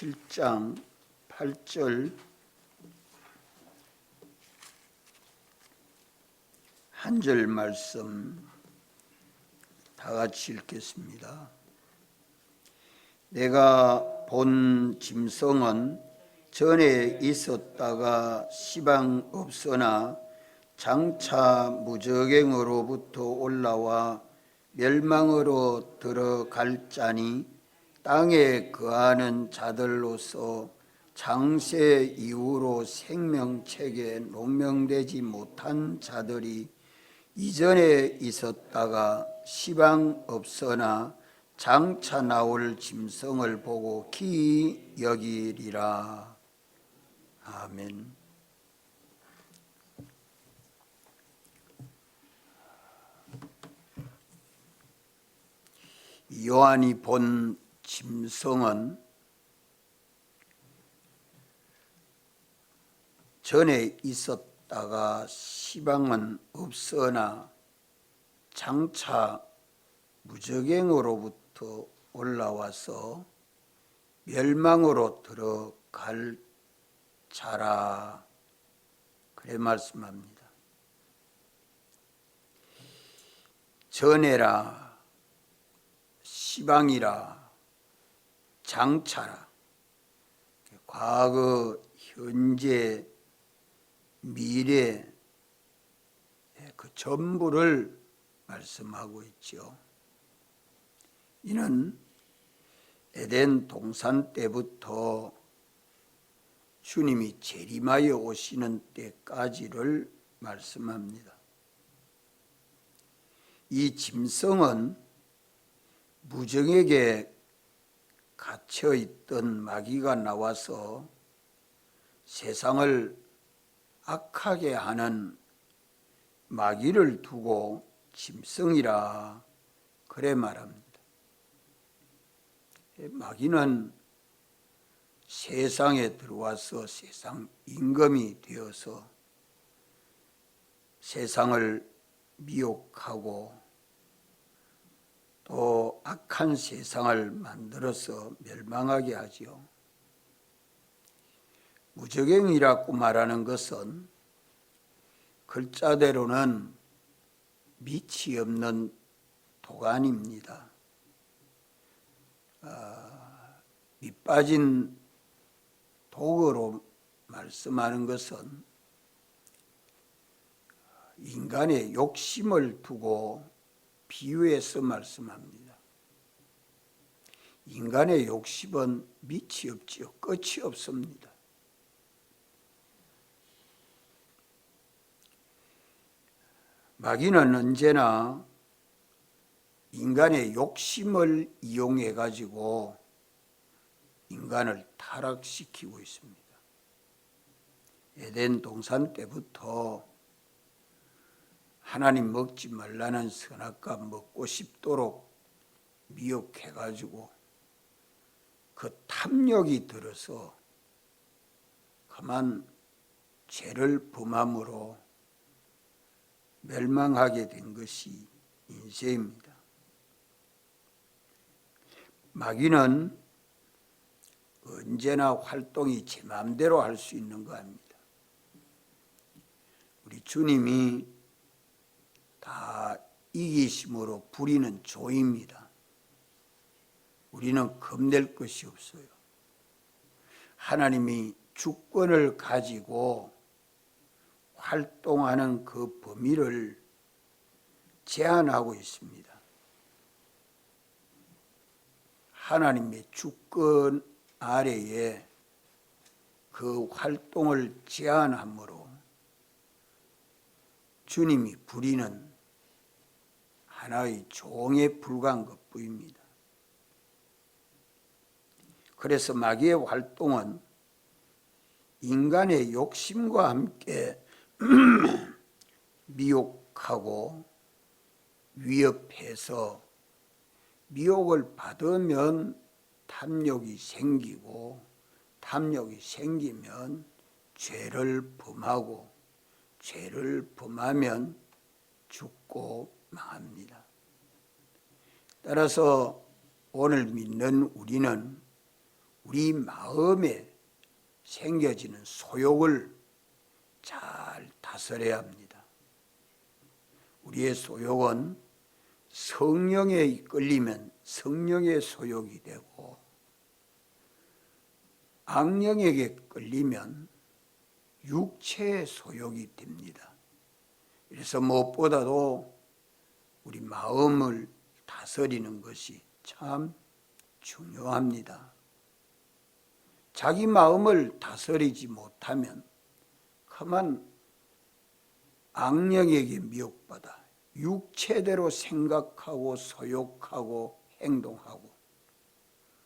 7장 8절 한 절 말씀 다 같이 읽겠습니다. 내가 본 짐승은 전에 있었다가 시방 없으나 장차 무저갱으로부터 올라와 멸망으로 들어갈 자니 땅에 거하는 자들로서 창세 이후로 생명책에 논명되지 못한 자들이 이전에 있었다가 시방 없으나 장차 나올 짐승을 보고 기이 여기리라. 아멘. 요한이 본 짐승은 전에 있었다가 시방은 없으나 장차 무저갱으로부터 올라와서 멸망으로 들어갈 자라 그래 말씀합니다. 전에라, 시방이라, 장차라, 과거, 현재, 미래 그 전부를 말씀하고 있죠. 이는 에덴 동산 때부터 주님이 재림하여 오시는 때까지를 말씀합니다. 이 짐승은 무정에게 갇혀있던 마귀가 나와서 세상을 악하게 하는 마귀를 두고 짐승이라 그래 말합니다. 마귀는 세상에 들어와서 세상 임금이 되어서 세상을 미혹하고 또 악한 세상을 만들어서 멸망하게 하지요. 무저갱이라고 말하는 것은 글자대로는 밑이 없는 도간입니다. 밑 빠진 독어로 말씀하는 것은 인간의 욕심을 두고 비유해서 말씀합니다. 인간의 욕심은 밑이 없지요. 끝이 없습니다. 마귀는 언제나 인간의 욕심을 이용해 가지고 인간을 타락시키고 있습니다. 에덴 동산 때부터 하나님 먹지 말라는 선악과 먹고 싶도록 미혹해 가지고 그 탐욕이 들어서 그만 죄를 범함으로 멸망하게 된 것이 인생입니다. 마귀는 언제나 활동이 제 마음대로 할 수 있는 거 아닙니다. 우리 주님이 다 이기심으로 부리는 조입니다. 우리는 겁낼 것이 없어요. 하나님이 주권을 가지고 활동하는 그 범위를 제한하고 있습니다. 하나님의 주권 아래에 그 활동을 제한함으로 주님이 부리는 하나의 종에 불과한 것뿐입니다. 그래서 마귀의 활동은 인간의 욕심과 함께 미혹하고 위협해서 미혹을 받으면 탐욕이 생기고 탐욕이 생기면 죄를 범하고 죄를 범하면 죽고 망합니다. 따라서 오늘 믿는 우리는 우리 마음에 생겨지는 소욕을 잘 다스려야 합니다. 우리의 소욕은 성령에 이끌리면 성령의 소욕이 되고 악령에게 끌리면 육체의 소욕이 됩니다. 그래서 무엇보다도 우리 마음을 다스리는 것이 참 중요합니다. 자기 마음을 다스리지 못하면 그만 악령에게 미혹받아 육체대로 생각하고 소욕하고 행동하고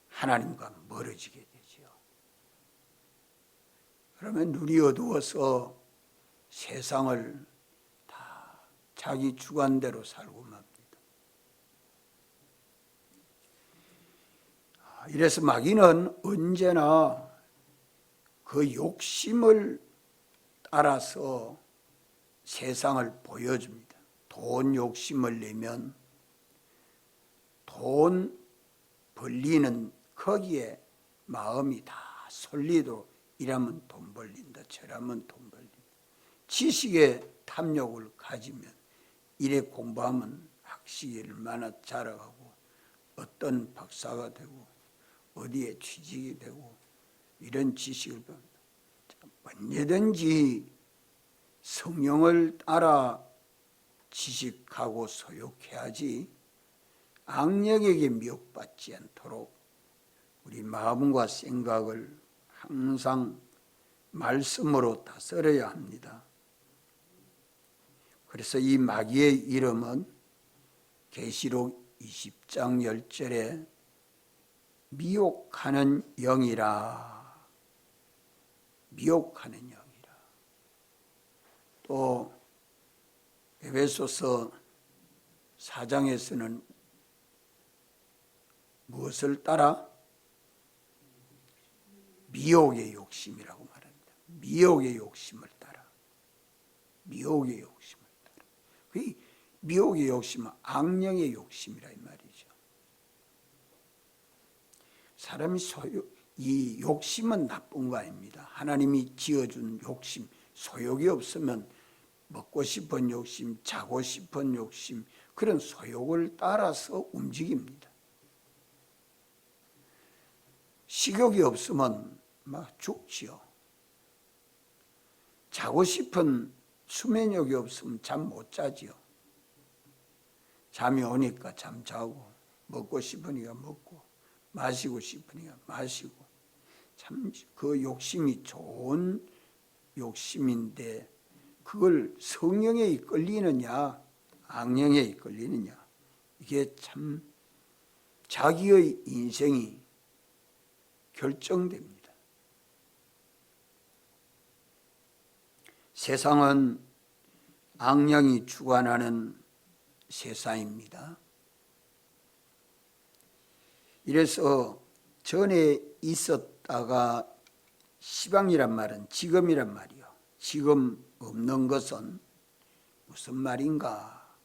하나님과 멀어지게 되지요. 그러면 눈이 어두워서 세상을 다 자기 주관대로 살고 맙니다. 이래서 마귀는 언제나 그 욕심을 따라서 세상을 보여줍니다. 돈 욕심을 내면 돈 벌리는 거기에 마음이 다 설리도록 이러면 돈 벌린다, 저러면 돈 벌린다. 지식의 탐욕을 가지면 이래 공부하면 학식이 얼마나 자라가고 어떤 박사가 되고 어디에 취직이 되고 이런 지식을 배운다. 언제든지 성령을 따라 지식하고 소욕해야지 악령에게 미혹받지 않도록 우리 마음과 생각을 항상 말씀으로 다스려야 합니다. 그래서 이 마귀의 이름은 계시록 20장 10절에 미혹하는 영이라, 미혹하는 영이라. 또 에베소서 4장에서는 무엇을 따라? 미혹의 욕심이라고 말합니다. 미혹의 욕심을 따라. 미혹의 욕심을 따라. 그 미혹의 욕심은 악령의 욕심이라 이 말이죠. 사람이 이 욕심은 나쁜 거 아닙니다. 하나님이 지어준 욕심, 소욕이 없으면 먹고 싶은 욕심, 자고 싶은 욕심, 그런 소욕을 따라서 움직입니다. 식욕이 없으면 막 죽지요. 자고 싶은 수면욕이 없으면 잠 못 자지요. 잠이 오니까 잠 자고, 먹고 싶으니까 먹고, 마시고 싶으니까 마시고. 참 그 욕심이 좋은 욕심인데 그걸 성령에 이끌리느냐 악령에 이끌리느냐, 이게 참 자기의 인생이 결정됩니다. 세상은 악령이 주관하는 세상입니다. 이래서 전에 있었다가 시방이란 말은 지금이란 말이요. 지금 없는 것은 무슨 말인가?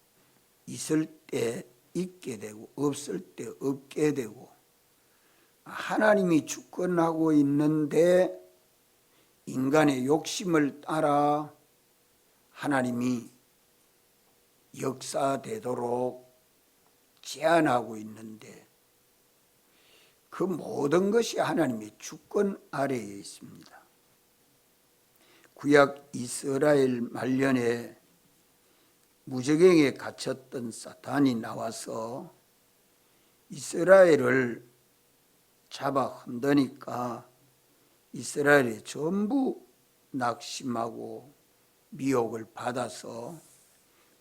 있을 때 있게 되고 없을 때 없게 되고, 하나님이 주권하고 있는데 인간의 욕심을 따라 하나님이 역사되도록 제한하고 있는데 그 모든 것이 하나님의 주권 아래에 있습니다. 구약 이스라엘 말년에 무저갱에 갇혔던 사탄이 나와서 이스라엘을 잡아 흔드니까 이스라엘이 전부 낙심하고 미혹을 받아서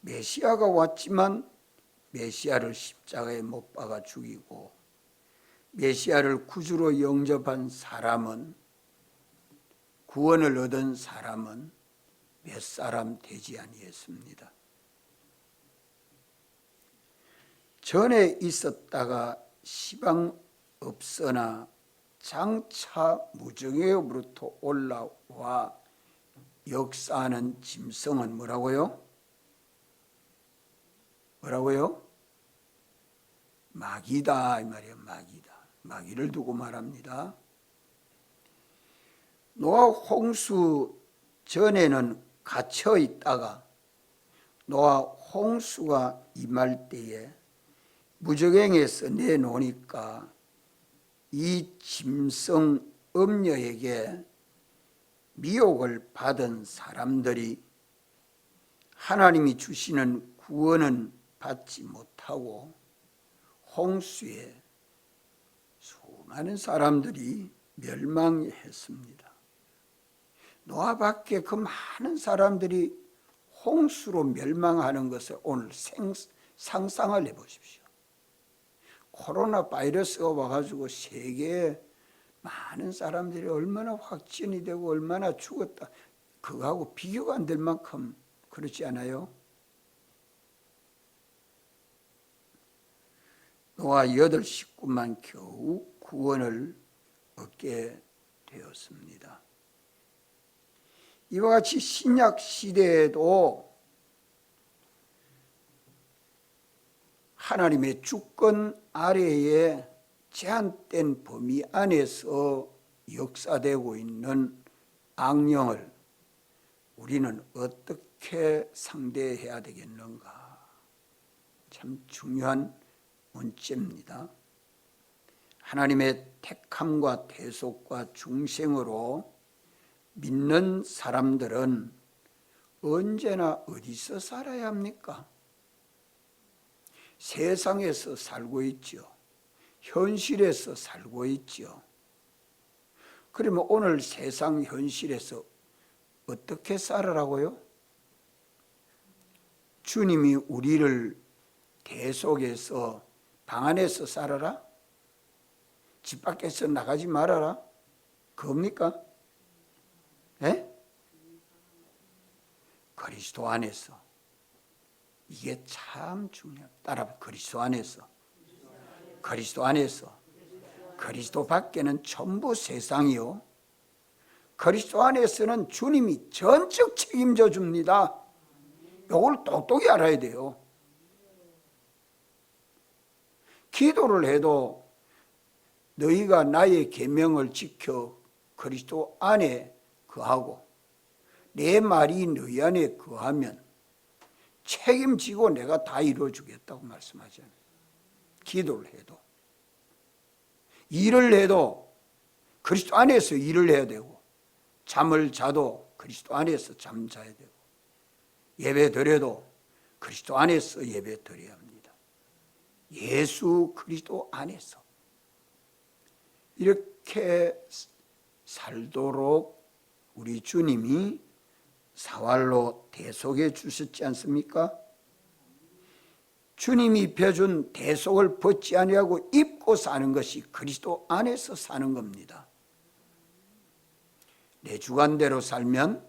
메시아가 왔지만 메시아를 십자가에 못 박아 죽이고 메시아를 구주로 영접한 사람은, 구원을 얻은 사람은 몇 사람 되지 아니했습니다. 전에 있었다가 시방 없으나 장차 무정에로부터 올라와 역사하는 짐승은 뭐라고요? 뭐라고요? 마귀다 이 말이에요. 마귀다. 마귀를 두고 말합니다. 노아 홍수 전에는 갇혀 있다가 노아 홍수가 임할 때에 무적행에서 내놓으니까 이 짐승 음녀에게 미혹을 받은 사람들이 하나님이 주시는 구원은 받지 못하고 홍수에 수많은 사람들이 멸망했습니다. 노아밖에 그 많은 사람들이 홍수로 멸망하는 것을 오늘 상상을 해보십시오. 코로나 바이러스가 와가지고 세계에 많은 사람들이 얼마나 확진이 되고 얼마나 죽었다, 그거하고 비교가 안 될 만큼 그렇지 않아요? 노아 8 식구만 겨우 구원을 얻게 되었습니다. 이와 같이 신약 시대에도 하나님의 주권 아래에 제한된 범위 안에서 역사되고 있는 악령을 우리는 어떻게 상대해야 되겠는가? 참 중요한 문제입니다. 하나님의 택함과 대속과 중생으로 믿는 사람들은 언제나 어디서 살아야 합니까? 세상에서 살고 있죠. 현실에서 살고 있죠. 그러면 오늘 세상 현실에서 어떻게 살아라고요? 주님이 우리를 대속해서 방 안에서 살아라? 집 밖에서 나가지 말아라? 그겁니까? 예? 그리스도 안에서. 이게 참 중요합니다. 따라 그리스도 안에서. 그리스도 안에서. 그리스도 밖에는 전부 세상이요. 그리스도 안에서는 주님이 전적 책임져 줍니다. 이걸 똑똑히 알아야 돼요. 기도를 해도 너희가 나의 계명을 지켜 그리스도 안에 거하고 내 말이 너희 안에 거하면 책임지고 내가 다 이루어주겠다고 말씀하잖아요. 기도를 해도. 일을 해도 그리스도 안에서 일을 해야 되고, 잠을 자도 그리스도 안에서 잠자야 되고, 예배 드려도 그리스도 안에서 예배 드려야 합니다. 예수 그리스도 안에서 이렇게 살도록 우리 주님이 사활로 대속해 주셨지 않습니까? 주님이 펴준 대속을 벗지 아니하고 입고 사는 것이 그리스도 안에서 사는 겁니다. 내 주관대로 살면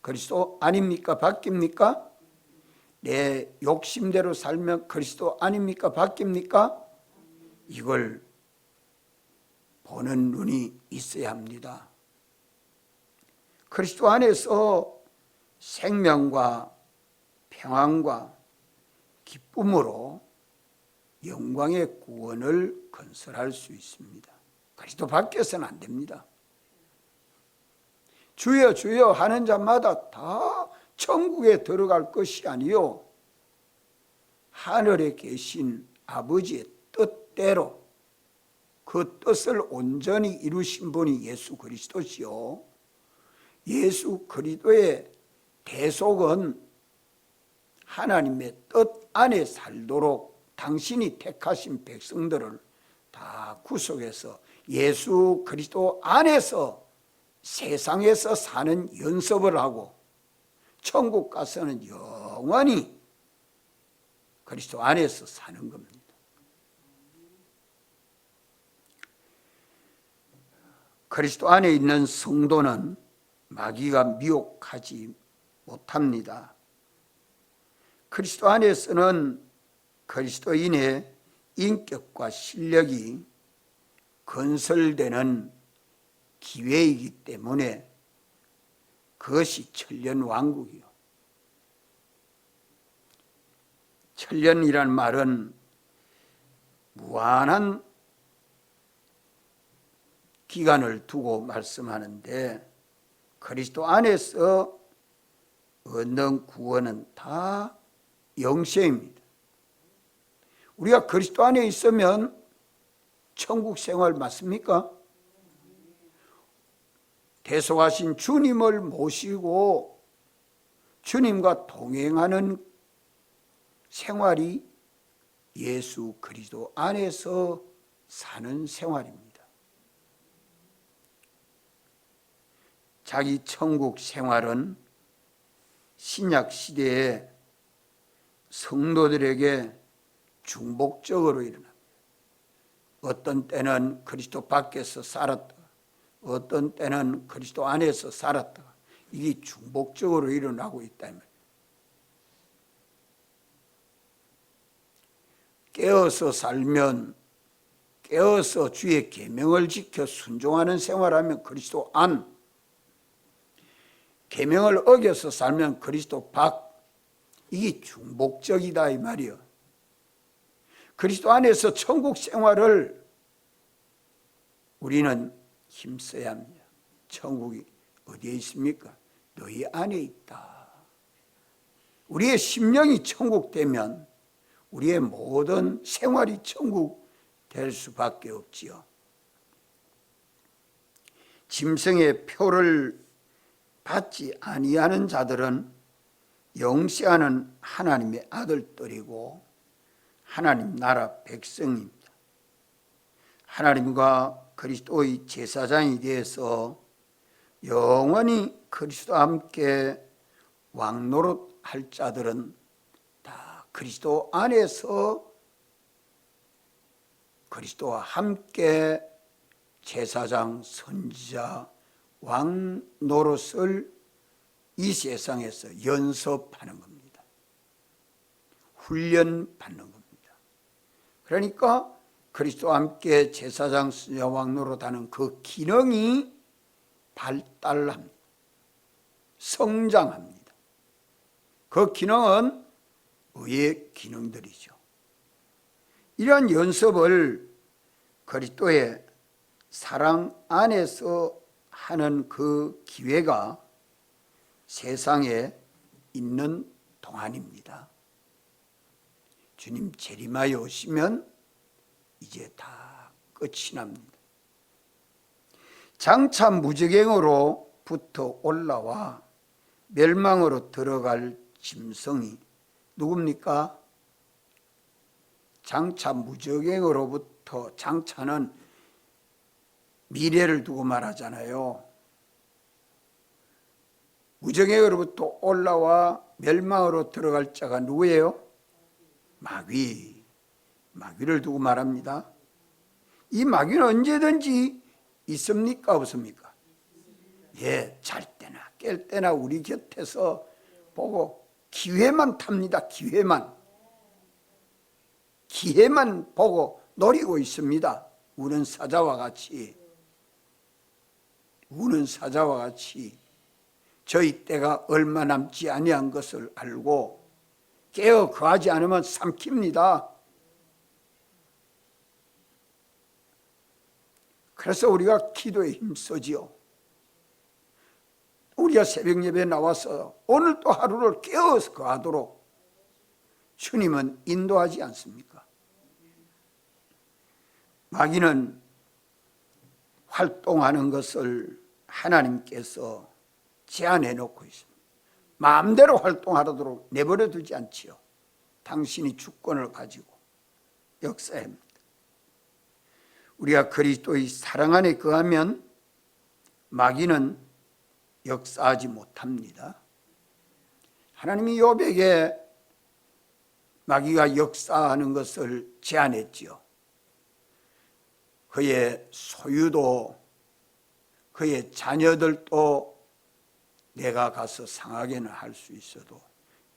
그리스도 아닙니까? 바뀝니까? 내 욕심대로 살면 그리스도 아닙니까? 바뀝니까? 이걸 보는 눈이 있어야 합니다. 그리스도 안에서 생명과 평안과 기쁨으로 영광의 구원을 건설할 수 있습니다. 그리스도 밖에서는 안 됩니다. 주여 주여 하는 자마다 다 천국에 들어갈 것이 아니요 하늘에 계신 아버지의 뜻대로 그 뜻을 온전히 이루신 분이 예수 그리스도시요, 예수 그리스도의 대속은 하나님의 뜻 안에 살도록 당신이 택하신 백성들을 다 구속해서 예수 그리스도 안에서 세상에서 사는 연습을 하고 천국 가서는 영원히 그리스도 안에서 사는 겁니다. 그리스도 안에 있는 성도는 마귀가 미혹하지 못합니다. 그리스도 안에서는 그리스도인의 인격과 실력이 건설되는 기회이기 때문에 그것이 천년왕국이요. 천년이란 말은 무한한 기간을 두고 말씀하는데 그리스도 안에서 얻는 구원은 다 영생입니다. 우리가 그리스도 안에 있으면 천국 생활 맞습니까? 대속하신 주님을 모시고 주님과 동행하는 생활이 예수 그리스도 안에서 사는 생활입니다. 자기 천국 생활은 신약 시대에 성도들에게 중복적으로 일어납니다. 어떤 때는 그리스도 밖에서 살았다, 어떤 때는 그리스도 안에서 살았다. 이게 중복적으로 일어나고 있다 이 말이에요. 깨어서 살면, 깨어서 주의 계명을 지켜 순종하는 생활하면 그리스도 안, 계명을 어겨서 살면 그리스도 밖, 이게 중복적이다 이 말이요. 그리스도 안에서 천국 생활을 우리는 힘써야 합니다. 천국이 어디에 있습니까? 너희 안에 있다. 우리의 심령이 천국 되면 우리의 모든 생활이 천국 될 수밖에 없지요. 짐승의 표를 받지 아니하는 자들은 영세하는 하나님의 아들들이고 하나님 나라 백성입니다. 하나님과 그리스도의 제사장이 되어서 영원히 그리스도와 함께 왕노릇할 자들은 다 그리스도 안에서 그리스도와 함께 제사장, 선지자, 왕 노릇을 이 세상에서 연습하는 겁니다. 훈련받는 겁니다. 그러니까 그리스도와 함께 제사장, 선지자, 왕 노릇하는 그 기능이 발달합니다. 성장합니다. 그 기능은 의의 기능들이죠. 이러한 연습을 그리스도의 사랑 안에서 하는 그 기회가 세상에 있는 동안입니다. 주님 재림하여 오시면 이제 다 끝이 납니다. 장차 무저갱으로부터 올라와 멸망으로 들어갈 짐승이 누굽니까? 장차 무저갱으로부터, 장차는 미래를 두고 말하잖아요. 무저갱으로부터 올라와 멸망으로 들어갈 자가 누구예요? 마귀. 마귀를 두고 말합니다. 이 마귀는 언제든지 있습니까? 없습니까? 예, 잘 때나 깰 때나 우리 곁에서 보고 기회만 탑니다. 기회만 보고 노리고 있습니다. 우는 사자와 같이 저희 때가 얼마 남지 아니한 것을 알고 깨어 거하지 않으면 삼킵니다. 그래서 우리가 기도에 힘쓰지요. 우리가 새벽 예배에 나와서 오늘 또 하루를 깨어서 거하도록 주님은 인도하지 않습니까? 마귀는 활동하는 것을 하나님께서 제한해 놓고 있습니다. 마음대로 활동하도록 내버려 두지 않지요. 당신이 주권을 가지고 역사합니다. 우리가 그리스도의 사랑 안에 거하면 마귀는 역사하지 못합니다. 하나님이 욥에게 마귀가 역사하는 것을 제한했지요. 그의 소유도 그의 자녀들도 내가 가서 상하게는 할 수 있어도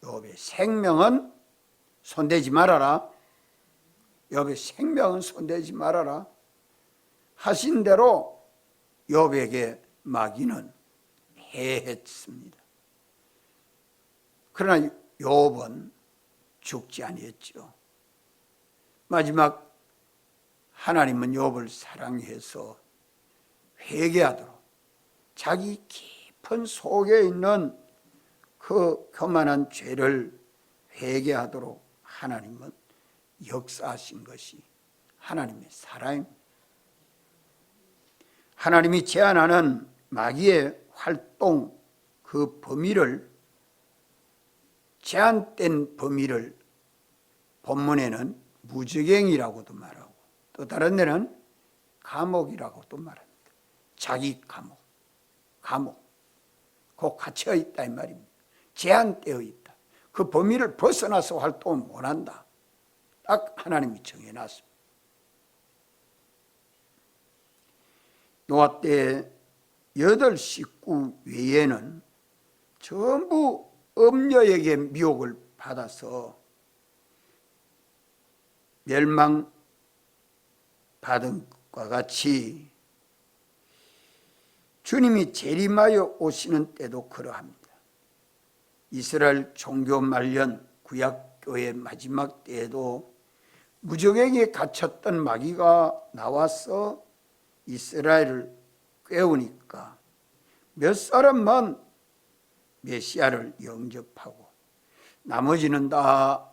욥의 생명은 손대지 말아라. 욥의 생명은 손대지 말아라. 하신 대로 욥에게 마귀는 해했습니다. 그러나 욥은 죽지 아니했죠. 마지막 하나님은 욥을 사랑해서 회개하도록, 자기 깊은 속에 있는 그 교만한 죄를 회개하도록 하나님은 역사하신 것이 하나님의 사랑입니다. 하나님이 제안하는 마귀의 활동, 그 범위를, 제한된 범위를 본문에는 무저갱이라고도 말하고 또 다른 데는 감옥이라고도 말합니다. 자기 감옥, 그 갇혀 있다 이 말입니다. 제한되어 있다. 그 범위를 벗어나서 활동을 못한다. 딱 하나님이 정해놨습니다. 노아 때 8 식구 외에는 전부 엄녀에게 미혹을 받아서 멸망받은 것과 같이 주님이 재림하여 오시는 때도 그러합니다. 이스라엘 종교 말년 구약교회 마지막 때에도 무적에게 갇혔던 마귀가 나와서 이스라엘을 꾀우니까 몇 사람만 메시아를 영접하고 나머지는 다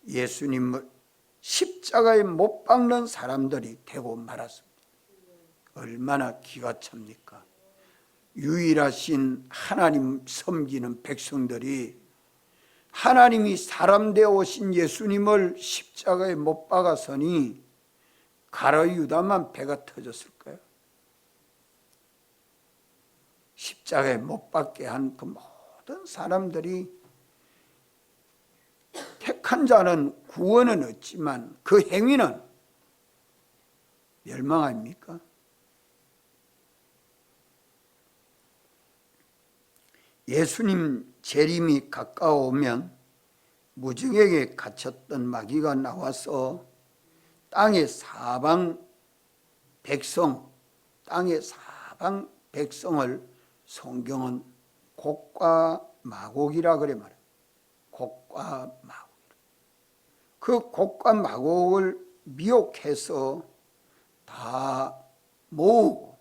예수님을 십자가에 못 박는 사람들이 되고 말았습니다. 얼마나 기가 찹니까? 유일하신 하나님 섬기는 백성들이 하나님이 사람 되어 오신 예수님을 십자가에 못 박았으니 가룟 유다만 배가 터졌을까요? 십자가에 못 박게 한 그 모든 사람들이 택한 자는 구원은 얻지만 그 행위는 멸망 아닙니까? 예수님 재림이 가까워오면 무증에게 갇혔던 마귀가 나와서 땅의 사방 백성을 성경은 곡과 마곡이라 그래 말이에요. 곡과 마곡. 그 곡과 마곡을 미혹해서 다 모으고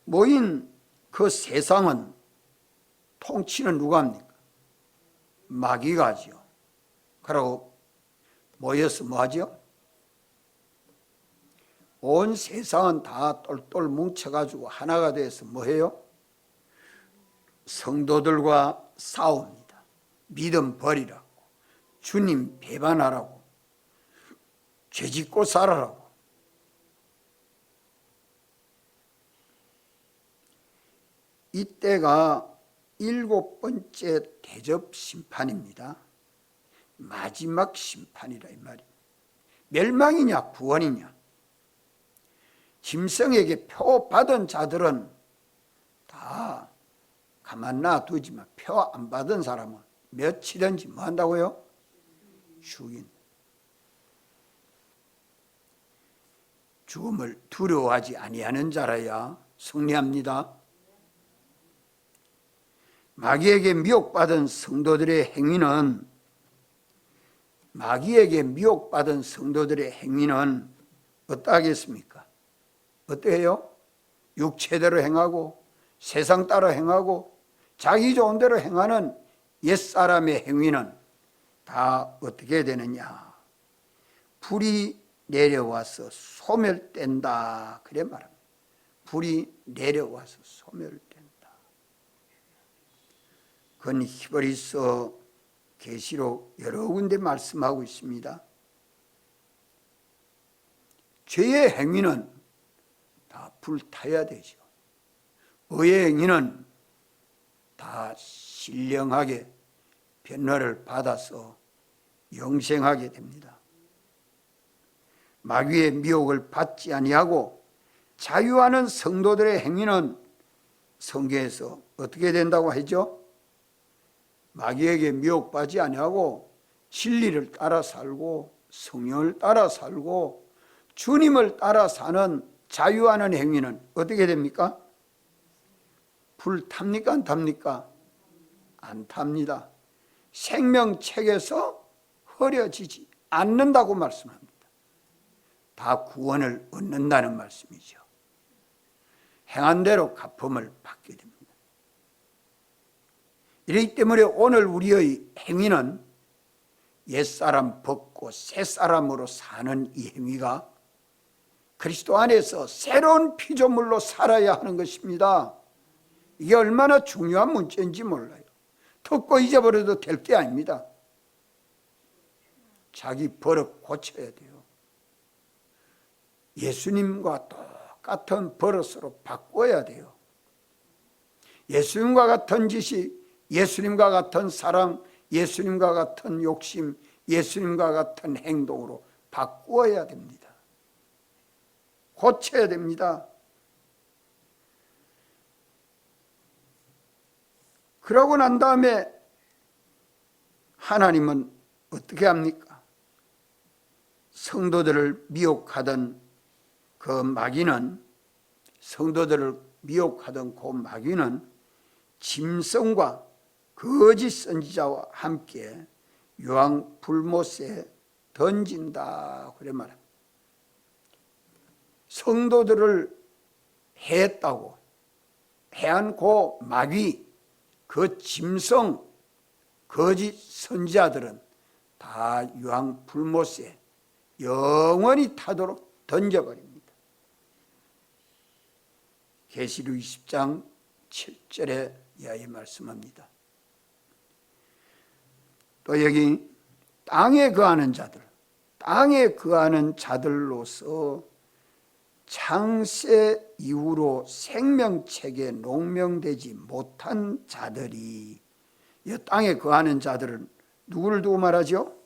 모인 그 세상은 통치는 누가 합니까? 마귀가 하죠. 그러고 모여서 뭐 하죠? 온 세상은 다 똘똘 뭉쳐가지고 하나가 돼서 뭐 해요? 성도들과 싸웁니다. 믿음 버리라고, 주님 배반하라고, 죄짓고 살아라고. 이때가 7번째 대접 심판입니다. 마지막 심판이라 이 말이에요. 멸망이냐 구원이냐. 짐승에게 표 받은 자들은 다 가만 놔두지만 표 안 받은 사람은 며칠인지 뭐 한다고요? 죽인. 죽음을 두려워하지 아니하는 자라야 승리합니다. 마귀에게 미혹받은 성도들의 행위는 어떠하겠습니까? 어떠해요? 육체대로 행하고 세상 따라 행하고 자기 좋은 대로 행하는 옛사람의 행위는 다 어떻게 되느냐? 불이 내려와서 소멸된다 그래 말합니다. 불이 내려와서 소멸된다. 그건 히브리서 계시록 여러 군데 말씀하고 있습니다. 죄의 행위는 다 불타야 되죠. 의의 행위는 다 신령하게 변화를 받아서 영생하게 됩니다. 마귀의 미혹을 받지 아니하고 자유하는 성도들의 행위는 성경에서 어떻게 된다고 하죠? 마귀에게 미혹받지 아니하고 진리를 따라 살고 성령을 따라 살고 주님을 따라 사는 자유하는 행위는 어떻게 됩니까? 불 탑니까? 안 탑니까? 안 탑니다. 생명책에서 흐려지지 않는다고 말씀합니다. 다 구원을 얻는다는 말씀이죠. 행한 대로 갚음을 받게 됩니다. 이렇기 때문에 오늘 우리의 행위는 옛사람 벗고 새사람으로 사는 이 행위가 그리스도 안에서 새로운 피조물로 살아야 하는 것입니다. 이게 얼마나 중요한 문제인지 몰라요. 듣고 잊어버려도 될 게 아닙니다. 자기 버릇 고쳐야 돼요. 예수님과 똑같은 버릇으로 바꿔야 돼요. 예수님과 같은 짓이, 예수님과 같은 사랑, 예수님과 같은 욕심, 예수님과 같은 행동으로 바꾸어야 됩니다. 고쳐야 됩니다. 그러고 난 다음에 하나님은 어떻게 합니까? 성도들을 미혹하던 그 마귀는, 성도들을 미혹하던 그 마귀는 짐승과 거짓 선지자와 함께 유황 불못에 던진다 그래 말합니다. 성도들을 해했다고 해한 그 마귀, 그 짐승, 거짓 선지자들은 다 유황 불못에 영원히 타도록 던져버립니다. 계시록 20장 7절에 이하에 말씀합니다. 또 여기 땅에 거하는 자들, 땅에 거하는 자들로서 창세 이후로 생명책에 농명되지 못한 자들이, 이 땅에 거하는 자들은 누구를 두고 말하죠?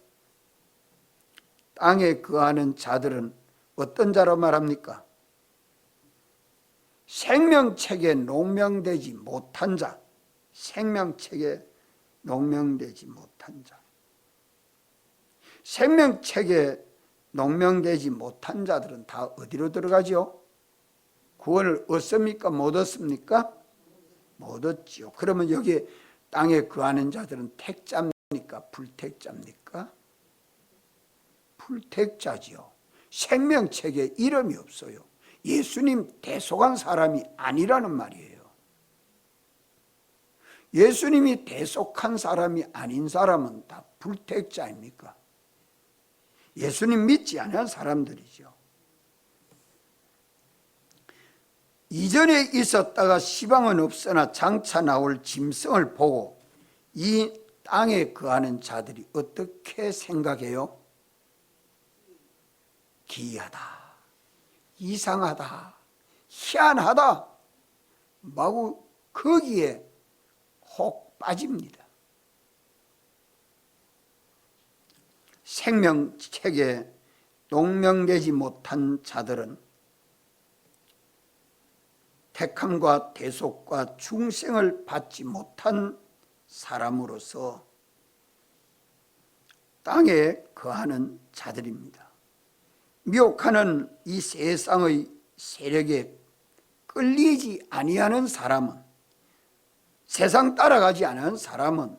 땅에 거하는 자들은 어떤 자로 말합니까? 생명책에 농명되지 못한 자, 생명책에 농명되지 못한 자. 생명책에 농명되지 못한 자들은 다 어디로 들어가죠? 구원을 얻습니까? 못 얻습니까? 못 얻지요. 그러면 여기 땅에 거하는 자들은 택자입니까? 불택자입니까? 불택자지요. 생명책에 이름이 없어요. 예수님 대속한 사람이 아니라는 말이에요. 예수님이 대속한 사람이 아닌 사람은 다 불택자입니까? 예수님 믿지 않은 사람들이죠. 이전에 있었다가 시방은 없으나 장차 나올 짐승을 보고 이 땅에 거하는 자들이 어떻게 생각해요? 기이하다, 이상하다, 희한하다, 마구 거기에 혹 빠집니다. 생명책에 농명되지 못한 자들은 택함과 대속과 중생을 받지 못한 사람으로서 땅에 거하는 자들입니다. 미혹하는 이 세상의 세력에 끌리지 아니하는 사람은, 세상 따라가지 않은 사람은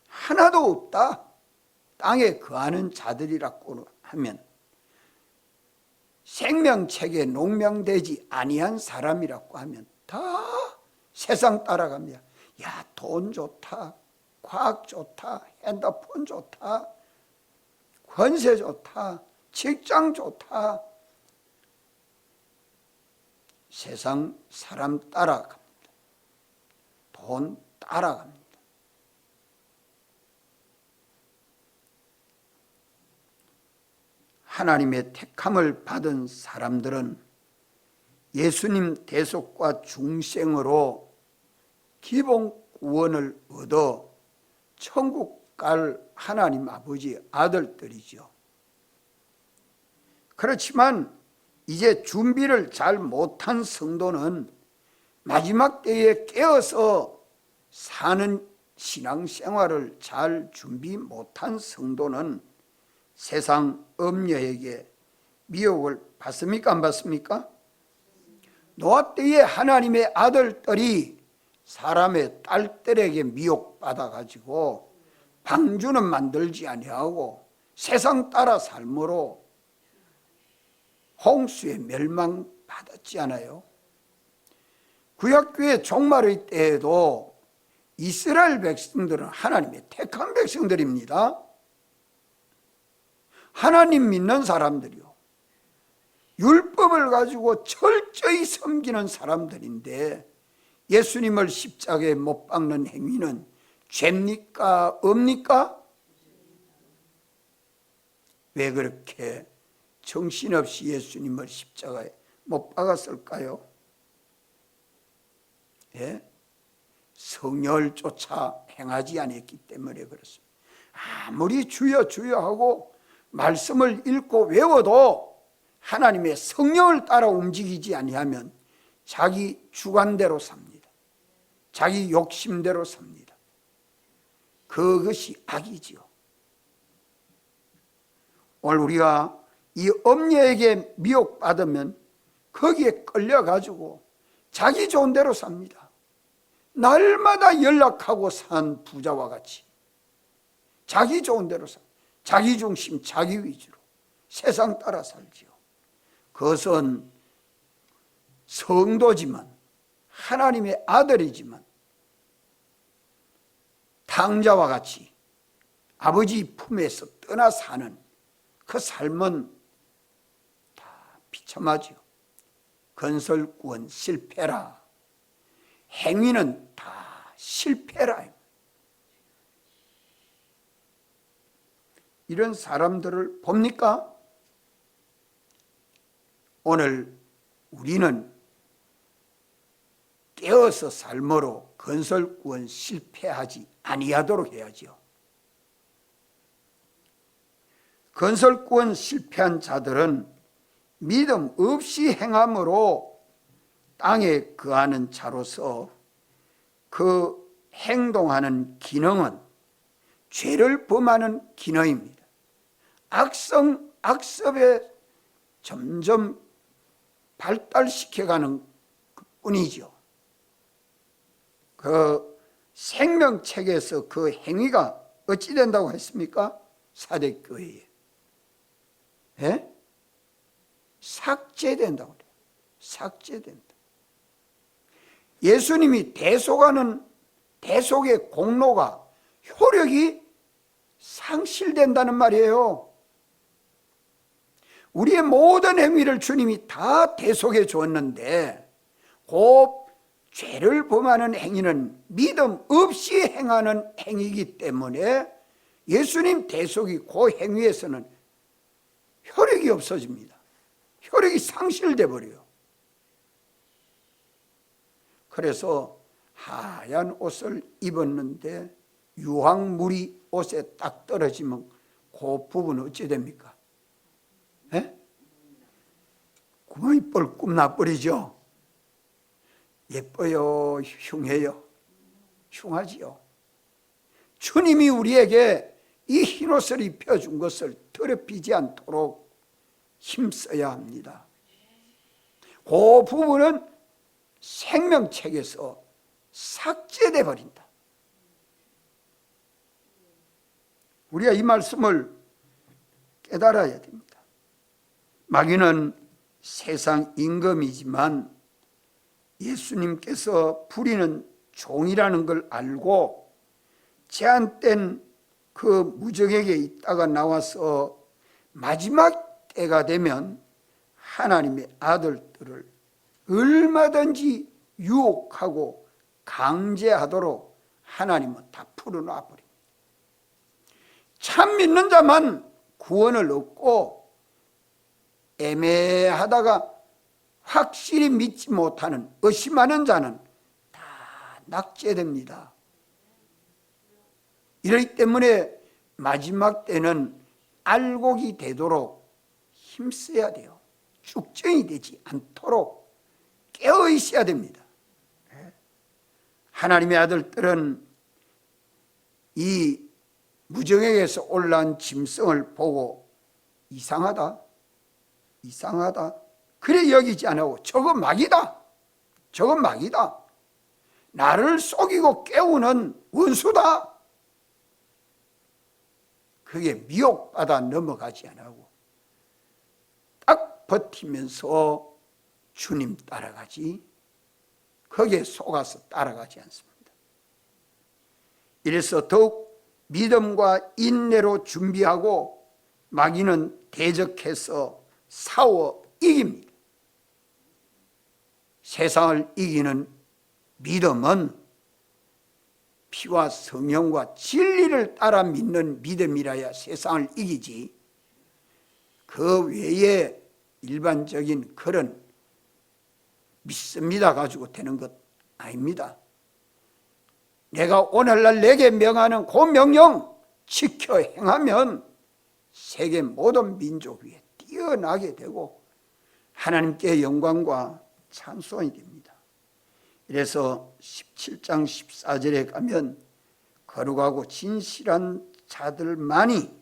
하나도 없다. 땅에 거하는 자들이라고 하면 생명책에 농명되지 아니한 사람이라고 하면 다 세상 따라갑니다. 야, 돈 좋다, 과학 좋다, 핸드폰 좋다, 권세 좋다, 직장 좋다. 세상 사람 따라갑니다. 돈 따라갑니다. 하나님의 택함을 받은 사람들은 예수님 대속과 중생으로 기본 구원을 얻어 천국 갈 하나님 아버지 아들들이죠. 그렇지만 이제 준비를 잘 못한 성도는, 마지막 때에 깨어서 사는 신앙생활을 잘 준비 못한 성도는 세상 엄녀에게 미혹을 받습니까? 안 받습니까? 노아 때에 하나님의 아들들이 사람의 딸들에게 미혹받아가지고 방주는 만들지 아니하고 세상 따라 삶으로 홍수에 멸망받았지 않아요? 구약교회 종말의 때에도 이스라엘 백성들은 하나님의 택한 백성들입니다. 하나님 믿는 사람들이요, 율법을 가지고 철저히 섬기는 사람들인데 예수님을 십자가에 못 박는 행위는 죄입니까? 없니까? 왜 그렇게 정신없이 예수님을 십자가에 못 박았을까요? 예? 성령을 쫓아 행하지 않았기 때문에 그렇습니다. 아무리 주여 주여 하고 말씀을 읽고 외워도 하나님의 성령을 따라 움직이지 아니하면 자기 주관대로 삽니다. 자기 욕심대로 삽니다. 그것이 악이지요. 오늘 우리가 이 엄녀에게 미혹받으면 거기에 끌려가지고 자기 좋은 대로 삽니다. 날마다 연락하고 산 부자와 같이 자기 좋은 대로 삽니다. 자기 중심, 자기 위주로 세상 따라 살지요. 그것은 성도지만, 하나님의 아들이지만 탕자와 같이 아버지 품에서 떠나 사는 그 삶은 다 비참하지요. 건설구원 실패라. 행위는 다 실패라. 이런 사람들을 봅니까? 오늘 우리는 깨어서 삶으로 건설구원 실패하지 아니하도록 해야지요. 건설구원 실패한 자들은 믿음 없이 행함으로 땅에 거하는 자로서 그 행동하는 기능은 죄를 범하는 기능입니다. 악성, 악습에 점점 발달시켜가는 뿐이죠. 그 생명책에서 그 행위가 어찌 된다고 했습니까? 사대교회에. 예? 삭제된다고 그래요. 삭제된다. 예수님이 대속하는 대속의 공로가 효력이 상실된다는 말이에요. 우리의 모든 행위를 주님이 다 대속해 주었는데 그 죄를 범하는 행위는 믿음 없이 행하는 행위이기 때문에 예수님 대속이 그 행위에서는 효력이 없어집니다. 효력이 상실돼 버려요. 그래서 하얀 옷을 입었는데 유황물이 옷에 딱 떨어지면 그 부분은 어찌 됩니까? 예? 구멍이 뻘끔 나버리죠. 예뻐요? 흉해요? 흉하지요. 주님이 우리에게 이 흰옷을 입혀준 것을 더럽히지 않도록 힘써야 합니다. 그 부분은 생명책에서 삭제돼 버린다. 우리가 이 말씀을 깨달아야 됩니다. 마귀는 세상 임금이지만 예수님께서 부리는 종이라는 걸 알고 제한된 그 무적에게 있다가 나와서 마지막 때가 되면 하나님의 아들들을 얼마든지 유혹하고 강제하도록 하나님은 다 풀어놔 버립니다. 참 믿는 자만 구원을 얻고 애매하다가 확실히 믿지 못하는 의심하는 자는 다 낙제됩니다. 이러기 때문에 마지막 때는 알곡이 되도록 힘써야 돼요. 쭉정이 되지 않도록 깨어 있어야 됩니다. 하나님의 아들들은 이 무정에게서 올라온 짐승을 보고 이상하다, 이상하다 그래 여기지 않고 저거 마귀다, 저거 마귀다, 나를 속이고 깨우는 원수다, 그게 미혹받아 넘어가지 않고 딱 버티면서 주님 따라가지 거기에 속아서 따라가지 않습니다. 이래서 더욱 믿음과 인내로 준비하고 마귀는 대적해서 싸워 이깁니다. 세상을 이기는 믿음은 피와 성령과 진리를 따라 믿는 믿음이라야 세상을 이기지, 그 외에 일반적인 그런 믿습니다 가지고 되는 것 아닙니다. 내가 오늘날 내게 명하는 그 명령 지켜 행하면 세계 모든 민족 위에 뛰어나게 되고 하나님께 영광과 찬송이 됩니다. 그래서 17장 14절에 가면 거룩하고 진실한 자들만이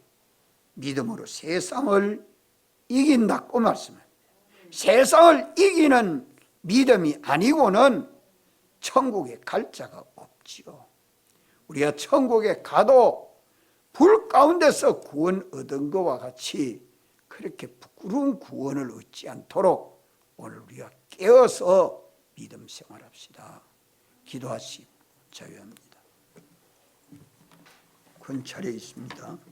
믿음으로 세상을 이긴다고 말씀합니다. 세상을 이기는 믿음이 아니고는 천국에 갈 자가 없지요. 우리가 천국에 가도 불 가운데서 구원 얻은 것과 같이 그렇게 부끄러운 구원을 얻지 않도록 오늘 우리가 깨어서 믿음 생활합시다. 기도하시고 자유합니다. 근처에 있습니다.